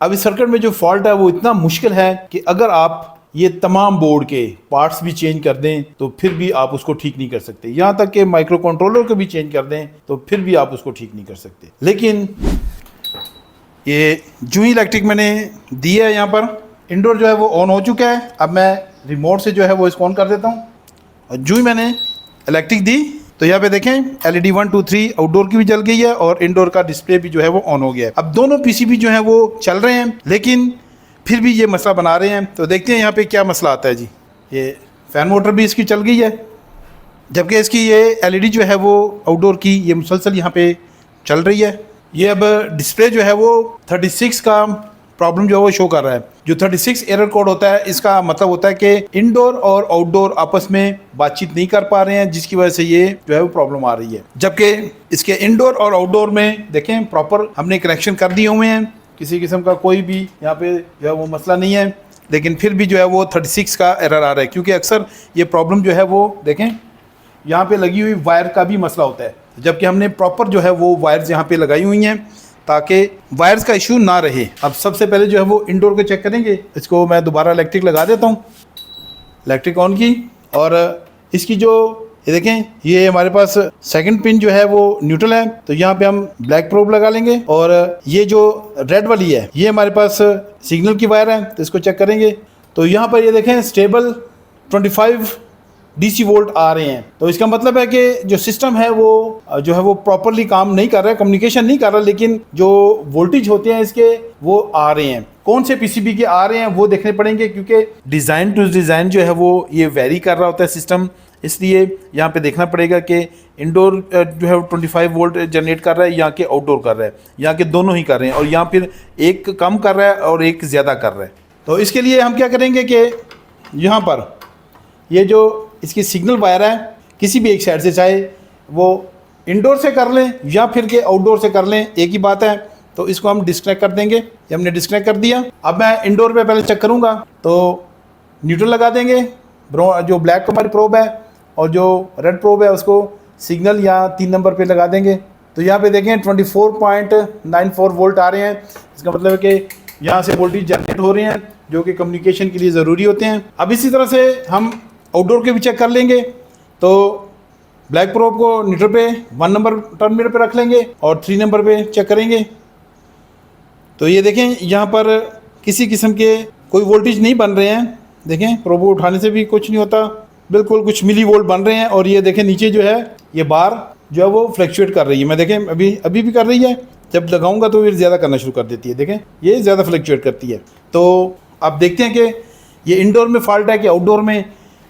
अब इस सर्किट में जो फॉल्ट है वो इतना मुश्किल है कि अगर आप ये तमाम बोर्ड के पार्ट्स भी चेंज कर दें तो फिर भी आप उसको ठीक नहीं कर सकते। यहाँ तक कि माइक्रो कंट्रोलर को भी चेंज कर दें तो फिर भी आप उसको ठीक नहीं कर सकते। लेकिन ये जो ही इलेक्ट्रिक मैंने दी है, यहाँ पर इंडोर जो है वो ऑन हो चुका है। अब मैं रिमोट से जो है वो इसको ऑन कर देता हूँ और जो ही मैंने इलेक्ट्रिक दी तो यहाँ पे देखें LED 1 2 3 आउटडोर की भी जल गई है और इंडोर का डिस्प्ले भी जो है वो ऑन हो गया है। अब दोनों PCB जो है वो चल रहे हैं लेकिन फिर भी ये मसला बना रहे हैं। तो देखते हैं यहाँ पे क्या मसला आता है जी। ये फैन मोटर भी इसकी चल गई है, जबकि इसकी ये LED जो है वो आउटडोर की ये मुसलसल यहाँ पे चल रही है। ये अब डिस्प्ले जो है वो 36 का प्रॉब्लम जो है वो शो कर रहा है। जो 36 एरर कोड होता है इसका मतलब होता है कि इंडोर और आउटडोर आपस में बातचीत नहीं कर पा रहे हैं, जिसकी वजह से ये जो है वो प्रॉब्लम आ रही है। जबकि इसके इंडोर और आउटडोर में देखें प्रॉपर हमने कनेक्शन कर दिए हुए हैं, किसी किस्म का कोई भी यहाँ पे जो है वो मसला नहीं है, लेकिन फिर भी जो है वो 36 का एरर आ रहा है। क्योंकि अक्सर ये प्रॉब्लम जो है वो देखें यहाँ पे लगी हुई वायर का भी मसला होता है, जबकि हमने प्रॉपर जो है वो वायर्स यहाँ पे लगाई हुई हैं ताकि वायर्स का इशू ना रहे। अब सबसे पहले जो है वो इंडोर को चेक करेंगे। इसको मैं दोबारा इलेक्ट्रिक लगा देता हूँ, इलेक्ट्रिक ऑन की, और इसकी जो ये देखें ये हमारे पास सेकंड पिन जो है वो न्यूट्रल है। तो यहाँ पे हम ब्लैक प्रोब लगा लेंगे और ये जो रेड वाली है ये हमारे पास सिग्नल की वायर है, तो इसको चेक करेंगे। तो यहाँ पर ये देखें स्टेबल 25 DC वोल्ट आ रहे हैं। तो इसका मतलब है कि जो सिस्टम है वो जो है वो प्रॉपरली काम नहीं कर रहा है, कम्युनिकेशन नहीं कर रहा, लेकिन जो वोल्टेज होते हैं इसके वो आ रहे हैं। कौन से PCB के आ रहे हैं वो देखने पड़ेंगे, क्योंकि डिज़ाइन टू डिज़ाइन जो है वो ये वेरी कर रहा होता है सिस्टम। इसलिए यहाँ पे देखना पड़ेगा कि इंडोर जो है 25 वोल्ट जनरेट कर रहा है, यहाँ के आउटडोर कर रहा है, यहाँ के दोनों ही कर रहे हैं, और यहाँ फिर एक कम कर रहा है और एक ज़्यादा कर रहा है। तो इसके लिए हम क्या करेंगे कि यहाँ पर ये जो इसकी सिग्नल वायर है किसी भी एक साइड से, चाहे वो इंडोर से कर लें या फिर के आउटडोर से कर लें, एक ही बात है। तो इसको हम डिस्कनेक्ट कर देंगे। ये हमने डिस्कनेक्ट कर दिया। अब मैं इंडोर पे पहले चेक करूँगा, तो न्यूट्रल लगा देंगे। जो ब्लैक हमारी प्रोब है और जो रेड प्रोब है उसको सिग्नल या 3 नंबर पे लगा देंगे। तो यहाँ पे देखें 24.94 वोल्ट आ रहे हैं। इसका मतलब है कि यहाँ से वोल्टेज जनरेट हो रहे हैं जो कि कम्युनिकेशन के लिए ज़रूरी होते हैं। अब इसी तरह से हम आउटडोर के भी चेक कर लेंगे। तो ब्लैक प्रोब को न्यूट्रल पे 1 नंबर टर्मिनल पे रख लेंगे और 3 नंबर पे चेक करेंगे। तो ये देखें यहाँ पर किसी किस्म के कोई वोल्टेज नहीं बन रहे हैं। देखें प्रोब उठाने से भी कुछ नहीं होता, बिल्कुल कुछ मिली वोल्ट बन रहे हैं। और ये देखें नीचे जो है ये बार जो है वो फ्लक्चुएट कर रही है। मैं देखें अभी भी कर रही है, जब लगाऊंगा तो फिर ज़्यादा करना शुरू कर देती है। देखें ये ज़्यादा फ्लक्चुएट करती है। तो आप देखते हैं कि ये इंडोर में फॉल्ट है कि आउटडोर में,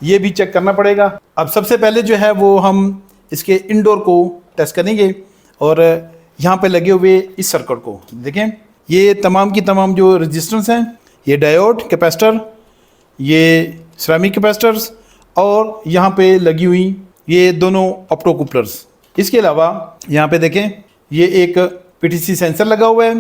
ये भी चेक करना पड़ेगा। अब सबसे पहले जो है वो हम इसके इंडोर को टेस्ट करेंगे और यहाँ पे लगे हुए इस सर्किट को देखें। ये तमाम की तमाम जो रेजिस्टेंस हैं, ये डायोड, कैपेसिटर, ये सिरेमिक कैपेसिटर्स और यहाँ पे लगी हुई ये दोनों ऑप्टोकूपलर्स। इसके अलावा यहाँ पे देखें ये एक PTC सेंसर लगा हुआ है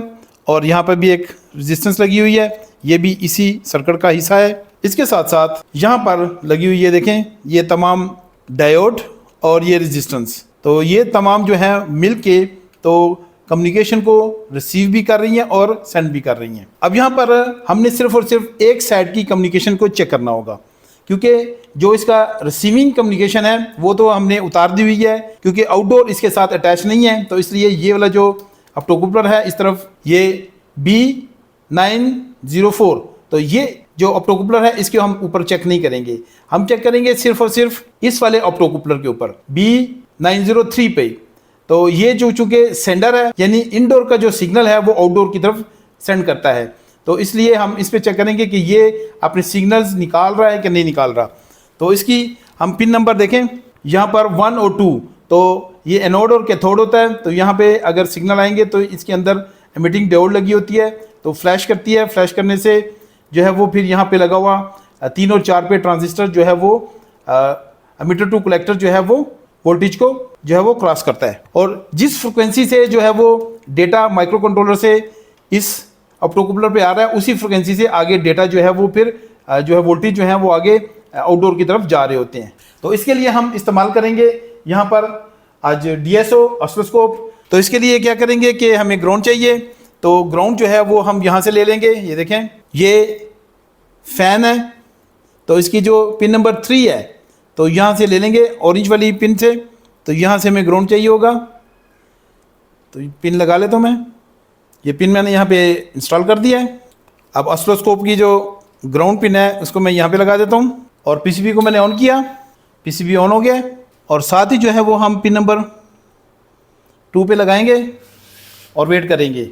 और यहाँ पर भी एक रेजिस्टेंस लगी हुई है, ये भी इसी सर्किट का हिस्सा है। इसके साथ साथ यहाँ पर लगी हुई ये देखें ये तमाम डायोड और ये रेजिस्टेंस। तो ये तमाम जो है मिल के तो कम्युनिकेशन को रिसीव भी कर रही हैं और सेंड भी कर रही हैं। अब यहाँ पर हमने सिर्फ और सिर्फ एक साइड की कम्युनिकेशन को चेक करना होगा, क्योंकि जो इसका रिसीविंग कम्युनिकेशन है वो तो हमने उतार दी हुई है, क्योंकि आउटडोर इसके साथ अटैच नहीं है। तो इसलिए ये वाला जो ऑप्टोकूपलर है इस तरफ ये B904, तो ये जो ऑप्टोकूपलर है इसके हम ऊपर चेक नहीं करेंगे, हम चेक करेंगे सिर्फ और सिर्फ इस वाले ऑप्टोकूपलर के ऊपर B903 पे। तो ये जो चूंकि सेंडर है, यानी इंडोर का जो सिग्नल है वो आउटडोर की तरफ सेंड करता है, तो इसलिए हम इस पे चेक करेंगे कि ये अपने सिग्नल्स निकाल रहा है कि नहीं निकाल रहा। तो इसकी हम पिन नंबर देखें, यहाँ पर 1 और 2, तो ये एनोड और कैथोड होता है। तो यहाँ पे अगर सिग्नल आएंगे तो इसके अंदर एमिटिंग डायोड लगी होती है, तो फ्लैश करती है। फ्लैश करने से जो है वो फिर यहाँ पे लगा हुआ 3 और 4 पे ट्रांजिस्टर जो है वो एमिटर टू कलेक्टर जो है वो वोल्टेज को जो है वो क्रॉस करता है, और जिस फ्रिक्वेंसी से जो है वो डेटा माइक्रो कंट्रोलर से इस ऑप्टोकूपलर पे आ रहा है उसी फ्रिक्वेंसी से आगे डेटा जो है वो फिर जो है वोल्टेज जो है वो आगे आउटडोर की तरफ जा रहे होते हैं। तो इसके लिए हम इस्तेमाल करेंगे यहाँ पर आज DSO ऑसिलोस्कोप। तो इसके लिए क्या करेंगे कि हमें ग्राउंड चाहिए, तो ग्राउंड जो है वो हम यहाँ से ले लेंगे। ये देखें, ये फ़ैन है, तो इसकी जो पिन नंबर 3 है तो यहाँ से ले लेंगे ऑरेंज वाली पिन से। तो यहाँ से हमें ग्राउंड चाहिए होगा, तो पिन लगा लेता हूँ मैं। ये पिन मैंने यहाँ पे इंस्टॉल कर दिया है। अब ऑसिलोस्कोप की जो ग्राउंड पिन है उसको मैं यहाँ पे लगा देता हूँ और पीसीबी को मैंने ऑन किया, पीसीबी ऑन हो गया। और साथ ही जो है वो हम पिन नंबर 2 पे लगाएंगे और वेट करेंगे।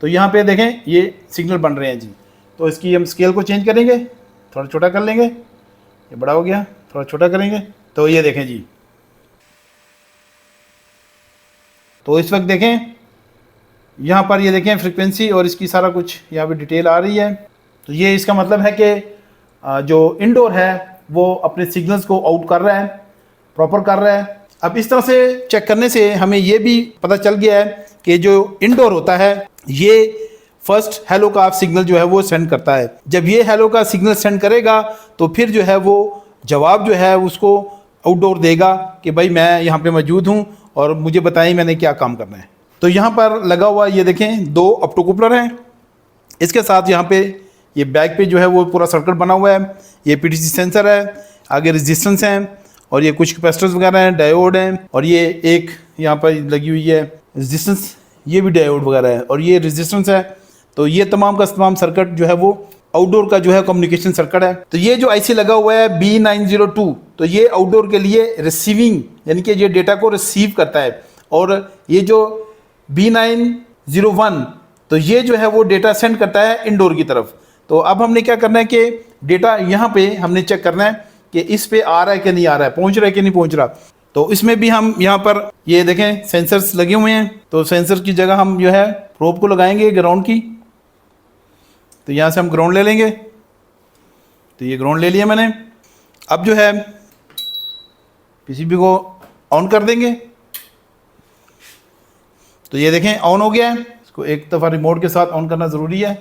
तो यहाँ पे देखें ये सिग्नल बन रहे हैं जी। तो इसकी हम स्केल को चेंज करेंगे, थोड़ा छोटा कर लेंगे, ये बड़ा हो गया, थोड़ा छोटा करेंगे। तो ये देखें जी, तो इस वक्त देखें यहाँ पर, ये देखें फ्रीक्वेंसी और इसकी सारा कुछ यहाँ पे डिटेल आ रही है। तो ये इसका मतलब है कि जो इंडोर है वो अपने सिग्नल्स को आउट कर रहा है, प्रॉपर कर रहा है। अब इस तरह से चेक करने से हमें ये भी पता चल गया है कि जो इंडोर होता है ये फर्स्ट हेलो का सिग्नल जो है वो सेंड करता है। जब ये हेलो का सिग्नल सेंड करेगा तो फिर जो है वो जवाब जो है उसको आउटडोर देगा कि भाई मैं यहाँ पे मौजूद हूँ और मुझे बताएं मैंने क्या काम करना है। तो यहाँ पर लगा हुआ ये देखें 2 ऑप्टोकूपलर हैं। इसके साथ यहाँ पे ये बैक पे जो है वो पूरा सर्किट बना हुआ है। ये पीटीसी सेंसर है, आगे रेजिस्टेंस हैं और ये कुछ कैपेसिटर्स वगैरह हैं, डायोड हैं और ये एक यहाँ पर लगी हुई है रेजिस्टेंस, ये भी डायोड वगैरह है और ये रेजिस्टेंस है। तो ये तमाम का तमाम सर्किट जो है वो आउटडोर का जो है कम्युनिकेशन सर्किट है। तो ये जो आईसी लगा हुआ है B902, तो ये आउटडोर के लिए रिसीविंग यानी कि ये डेटा को रिसीव करता है। और ये जो B901, तो ये जो है वो डेटा सेंड करता है इंडोर की तरफ। तो अब हमने क्या करना है कि डेटा यहाँ पे हमने चेक करना है कि इस पे आ रहा है कि नहीं आ रहा है, पहुँच रहा है कि नहीं पहुँच रहा। तो इसमें भी हम यहाँ पर ये देखें सेंसर्स लगे हुए हैं। तो सेंसर की जगह हम जो है प्रोब को लगाएंगे ग्राउंड की। तो यहाँ से हम ग्राउंड ले लेंगे। तो ये ग्राउंड ले लिया मैंने। अब जो है पीसीबी को ऑन कर देंगे। तो ये देखें ऑन हो गया है। इसको एक दफ़ा रिमोट के साथ ऑन करना ज़रूरी है।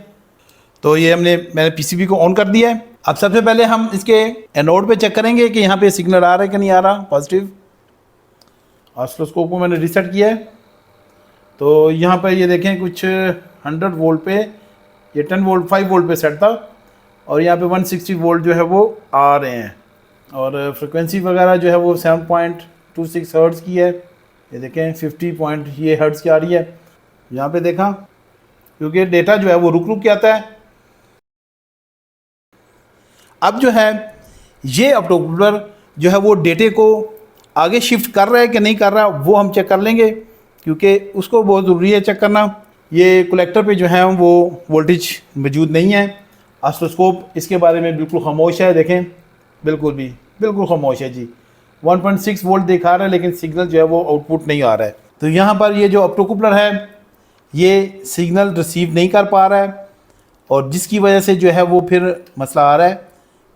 तो ये मैंने पीसीबी को ऑन कर दिया है। अब सबसे पहले हम इसके एनोड पे चेक करेंगे कि यहाँ पे सिग्नल आ रहा है कि नहीं आ रहा पॉजिटिव। ऑसिलोस्कोप को मैंने रीसेट किया है। तो यहाँ पर ये देखें कुछ 100 वोल्ट पे, ये 10 वोल्ट 5 वोल्ट पे सेट था और यहाँ पे 160 वोल्ट जो है वो आ रहे हैं। और फ्रिक्वेंसी वगैरह जो है वो 7.26 हर्ट्ज़ की है। ये देखें 50 पॉइंट ये हर्ट्ज़ की आ रही है। यहाँ पे देखा, क्योंकि डेटा जो है वो रुक रुक के आता है। अब जो है ये ऑप्टोकूपलर जो है वो डेटे को आगे शिफ्ट कर रहा है कि नहीं कर रहा, वो हम चेक कर लेंगे, क्योंकि उसको बहुत ज़रूरी है चेक करना। ये कलेक्टर पे जो है वो वोल्टेज मौजूद नहीं है। ऑसिलोस्कोप इसके बारे में बिल्कुल खामोश है। देखें बिल्कुल खामोश है जी। 1.6 वोल्ट दिखा रहा है लेकिन सिग्नल जो है वो आउटपुट नहीं आ रहा है। तो यहाँ पर ये जो ऑप्टोकूपलर है ये सिग्नल रिसीव नहीं कर पा रहा है और जिसकी वजह से जो है वो फिर मसला आ रहा है,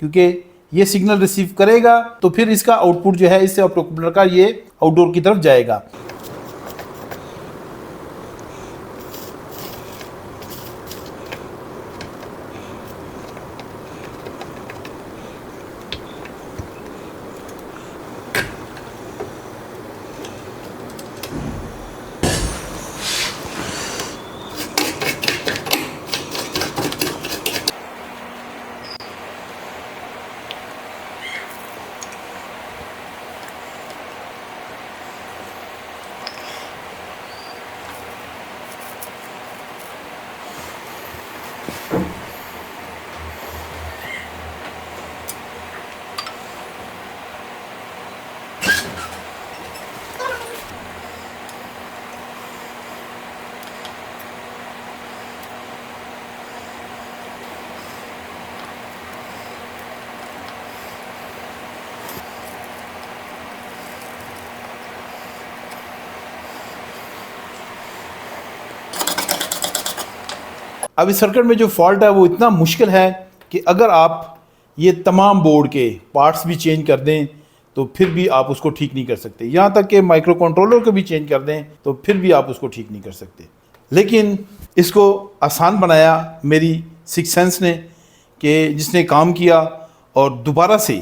क्योंकि ये सिग्नल रिसीव करेगा तो फिर इसका आउटपुट जो है इससे ऑप्टोकूपलर का ये आउटडोर की तरफ जाएगा। अब इस सर्किट में जो फॉल्ट है वो इतना मुश्किल है कि अगर आप ये तमाम बोर्ड के पार्ट्स भी चेंज कर दें तो फिर भी आप उसको ठीक नहीं कर सकते। यहाँ तक कि माइक्रो कंट्रोलर को भी चेंज कर दें तो फिर भी आप उसको ठीक नहीं कर सकते। लेकिन इसको आसान बनाया मेरी सिक्स सेंस ने, कि जिसने काम किया और दोबारा से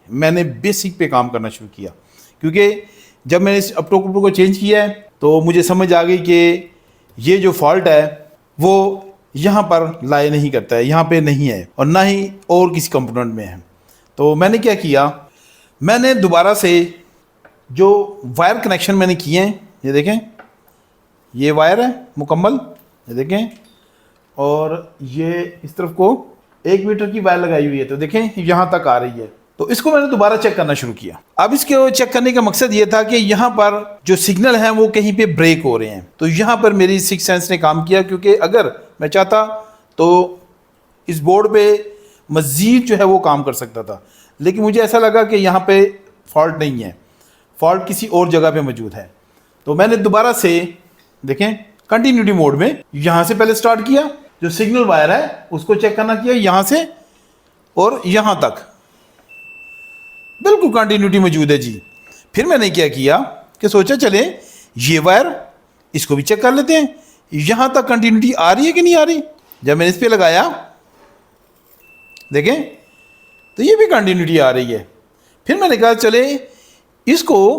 मैंने बेसिक पे काम करना शुरू किया। क्योंकि जब मैंने इस ऑप्टोकूपलर को चेंज किया है तो मुझे समझ आ गई कि ये जो फॉल्ट है वो यहाँ पर लाई नहीं करता है, यहाँ पे नहीं है और ना ही और किसी कंपोनेंट में है। तो मैंने क्या किया, मैंने दोबारा से जो वायर कनेक्शन मैंने किए हैं, ये देखें, ये वायर है मुकम्मल, ये देखें, और ये इस तरफ को 1 मीटर की वायर लगाई हुई है, तो देखें यहाँ तक आ रही है। तो इसको मैंने दोबारा चेक करना शुरू किया। अब इसके चेक करने का मकसद ये था कि यहाँ पर जो सिग्नल हैं वो कहीं पे ब्रेक हो रहे हैं। तो यहाँ पर मेरी सिक्स सेंस ने काम किया, क्योंकि अगर मैं चाहता तो इस बोर्ड पे मज़ीद जो है वो काम कर सकता था, लेकिन मुझे ऐसा लगा कि यहाँ पे फॉल्ट नहीं है, फॉल्ट किसी और जगह पे मौजूद है। तो मैंने दोबारा से देखें कंटिन्यूटी मोड में यहाँ से पहले स्टार्ट किया, जो सिग्नल वायर है उसको चेक करना किया, यहाँ से और यहाँ तक बिल्कुल कंटिन्यूटी मौजूद है जी। फिर मैंने क्या किया कि सोचा चले ये वायर इसको भी चेक कर लेते हैं, यहाँ तक कंटिन्यूटी आ रही है कि नहीं आ रही। जब मैंने इस पर लगाया देखें तो ये भी कंटिन्यूटी आ रही है। फिर मैंने कहा चले इसको,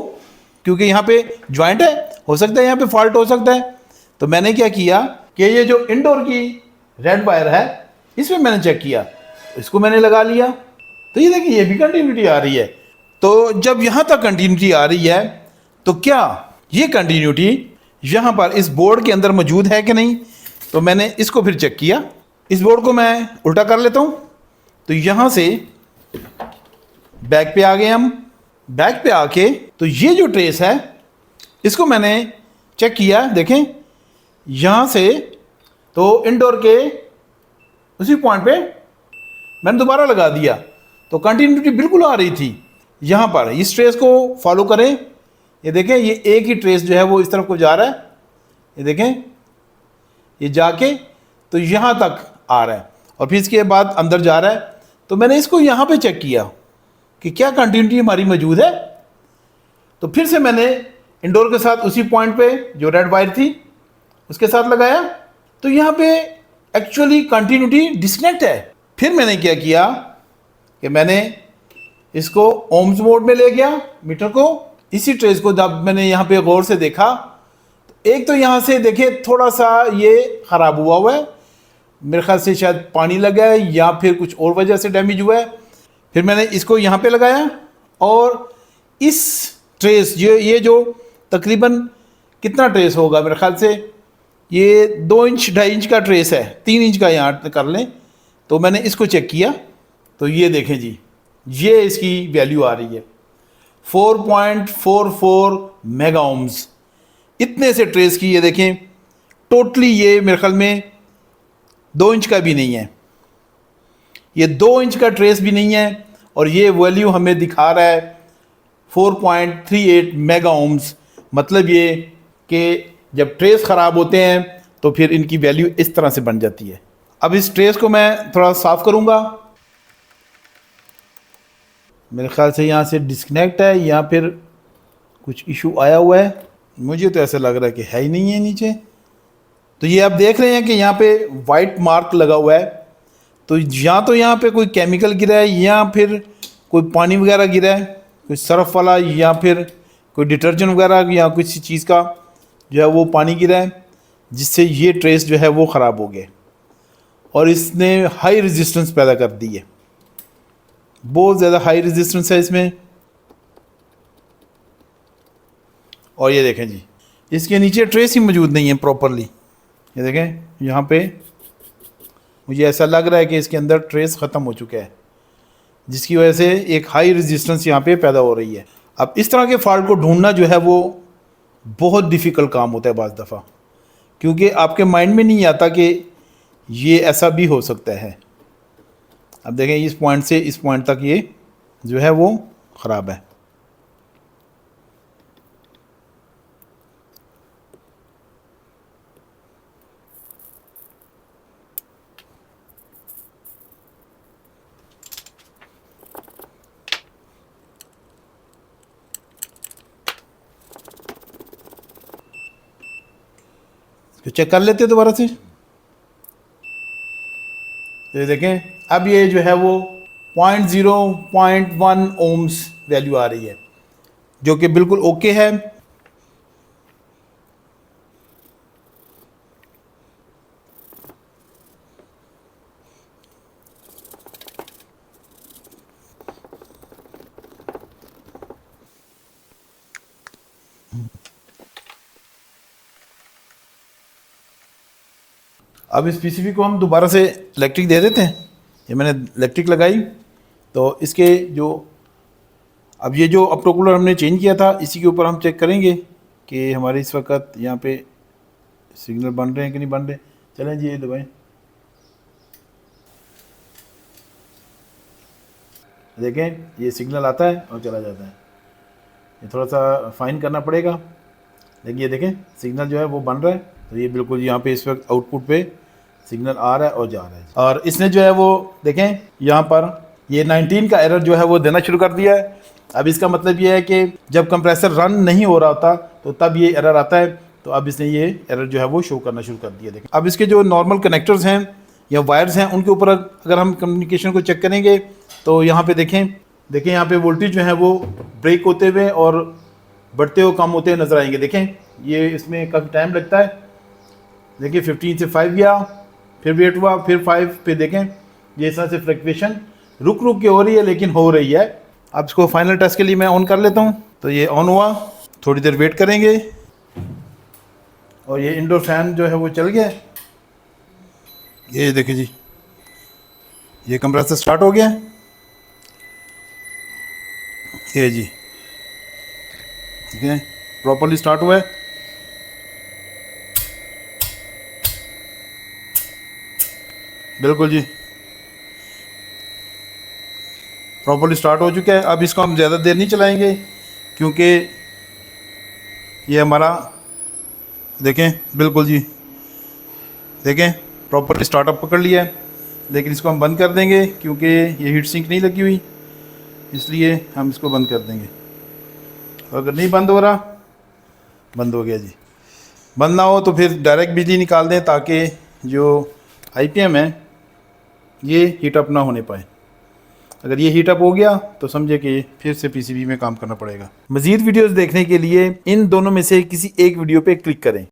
क्योंकि यहाँ पे ज्वाइंट है, हो सकता है यहाँ पे फॉल्ट हो सकता है, तो मैंने क्या किया कि ये जो इंडोर की रेड वायर है इसमें मैंने चेक किया, इसको मैंने लगा लिया, तो ये देखिए ये भी कंटिन्यूटी आ रही है। तो जब यहाँ तक कंटिन्यूटी आ रही है तो क्या ये कंटिन्यूटी यहाँ पर इस बोर्ड के अंदर मौजूद है कि नहीं। तो मैंने इसको फिर चेक किया, इस बोर्ड को मैं उल्टा कर लेता हूँ। तो यहाँ से बैक पे आ गए हम, बैक पे आके तो ये जो ट्रेस है इसको मैंने चेक किया, देखें यहाँ से तो इंडोर के उसी पॉइंट पे मैंने दोबारा लगा दिया, तो कंटिन्यूटी बिल्कुल आ रही थी। यहाँ पर इस ट्रेस को फॉलो करें, ये देखें ये एक ही ट्रेस जो है वो इस तरफ को जा रहा है, ये देखें ये जाके तो यहाँ तक आ रहा है और फिर इसके बाद अंदर जा रहा है। तो मैंने इसको यहाँ पे चेक किया कि क्या कंटिन्यूटी हमारी मौजूद है। तो फिर से मैंने इंडोर के साथ उसी पॉइंट पे जो रेड वायर थी उसके साथ लगाया, तो यहाँ पे एक्चुअली कंटिन्यूटी डिस्कनेक्ट है। फिर मैंने क्या किया कि मैंने इसको ओम्स मोड में ले गया मीटर को, इसी ट्रेस को जब मैंने यहाँ पे गौर से देखा तो एक तो यहाँ से देखे थोड़ा सा ये ख़राब हुआ है, मेरे ख्याल से शायद पानी लगा है या फिर कुछ और वजह से डैमेज हुआ है। फिर मैंने इसको यहाँ पे लगाया और इस ट्रेस ये जो तकरीबन कितना ट्रेस होगा, मेरे ख्याल से ये 2 इंच 2.5 इंच का ट्रेस है, 3 इंच का यहाँ कर लें। तो मैंने इसको चेक किया तो ये देखें जी, ये इसकी वैल्यू आ रही है 4.44 मेगा ओम्स, इतने से ट्रेस की। ये देखें टोटली ये मेरे ख्याल में 2 इंच का भी नहीं है, ये 2 इंच का ट्रेस भी नहीं है, और ये वैल्यू हमें दिखा रहा है 4.38 मेगा ओम्स। मतलब ये कि जब ट्रेस ख़राब होते हैं तो फिर इनकी वैल्यू इस तरह से बन जाती है। अब इस ट्रेस को मैं थोड़ा साफ़ करूँगा, मेरे ख्याल से यहाँ से डिस्कनेक्ट है या फिर कुछ इशू आया हुआ है, मुझे तो ऐसा लग रहा है कि है ही नहीं है नीचे। तो ये आप देख रहे हैं कि यहाँ पे वाइट मार्क लगा हुआ है, तो यहाँ पे कोई केमिकल गिरा है या फिर कोई पानी वगैरह गिरा है, कोई सर्फ वाला या फिर कोई डिटर्जेंट वगैरह या किसी चीज़ का जो है वो पानी गिरा है, जिससे ये ट्रेस जो है वो ख़राब हो गए और इसने हाई रेजिस्टेंस पैदा कर दी है, बहुत ज़्यादा हाई रेजिस्टेंस है इसमें। और ये देखें जी, इसके नीचे ट्रेस ही मौजूद नहीं है प्रॉपरली, ये देखें यहाँ पे मुझे ऐसा लग रहा है कि इसके अंदर ट्रेस ख़त्म हो चुका है, जिसकी वजह से एक हाई रेजिस्टेंस यहाँ पे पैदा हो रही है। अब इस तरह के फॉल्ट को ढूंढना जो है वो बहुत डिफ़िकल्ट काम होता है बाज़ दफ़ा, क्योंकि आपके माइंड में नहीं आता कि ये ऐसा भी हो सकता है। अब देखें इस पॉइंट से इस पॉइंट तक ये जो है वो ख़राब है। तो चेक कर लेते हैं दोबारा से। ये देखें अब ये जो है वो 0.1 ओम्स वैल्यू आ रही है, जो कि बिल्कुल ओके है। अब इस पीसीबी को हम दोबारा से इलेक्ट्रिक दे देते हैं। ये मैंने इलेक्ट्रिक लगाई तो इसके जो अब ये जो अपटो कूलर हमने चेंज किया था इसी के ऊपर हम चेक करेंगे कि हमारे इस वक्त यहाँ पे सिग्नल बन रहे हैं कि नहीं बन रहे। चलें जी, ये दबाएं। देखें ये सिग्नल आता है और चला जाता है। ये थोड़ा सा फाइन करना पड़ेगा, लेकिन ये देखें सिग्नल जो है वो बन रहा है। तो ये बिल्कुल यहाँ पे इस वक्त आउटपुट पे सिग्नल आ रहा है और जा रहा है। और इसने जो है वो देखें यहाँ पर ये 19 का एरर जो है वो देना शुरू कर दिया है। अब इसका मतलब ये है कि जब कंप्रेसर रन नहीं हो रहा होता तो तब ये एरर आता है। तो अब इसने ये एरर जो है वो शो करना शुरू कर दिया। देखें अब इसके जो नॉर्मल कनेक्टर्स हैं या वायर्स हैं उनके ऊपर अगर हम कम्युनिकेशन को चेक करेंगे तो यहाँ पे देखें यहाँ पे वोल्टेज जो है वो ब्रेक होते हुए और बढ़ते हुए कम होते हुए नजर आएंगे। देखें ये इसमें काफ़ी टाइम लगता है। देखिए 15 से 5 गया, फिर वेट हुआ, फिर 5 पे देखें ये इस तरह से फ्लक्चुएशन रुक रुक के हो रही है लेकिन हो रही है। अब इसको फाइनल टेस्ट के लिए मैं ऑन कर लेता हूँ। तो ये ऑन हुआ, थोड़ी देर वेट करेंगे और ये इंडोर फैन जो है वो चल गया। ये देखिए जी, ये कंप्रेसर स्टार्ट हो गया। ये जी ठीक है, प्रॉपर्ली स्टार्ट हुआ है। बिल्कुल जी प्रॉपर्ली स्टार्ट हो चुका है। अब इसको हम ज़्यादा देर नहीं चलाएंगे क्योंकि ये हमारा देखें बिल्कुल जी देखें प्रॉपर्ली स्टार्टअप पकड़ लिया है। लेकिन इसको हम बंद कर देंगे क्योंकि ये हीट सिंक नहीं लगी हुई, इसलिए हम इसको बंद कर देंगे। और अगर नहीं बंद हो रहा, बंद हो गया जी। बंद ना हो तो फिर डायरेक्ट बिजली निकाल दें ताकि जो आईपीएम है ये हीट अप ना होने पाए। अगर ये हीट अप हो गया तो समझे कि फिर से पीसीबी में काम करना पड़ेगा। मज़ीद वीडियोस देखने के लिए इन दोनों में से किसी एक वीडियो पे क्लिक करें।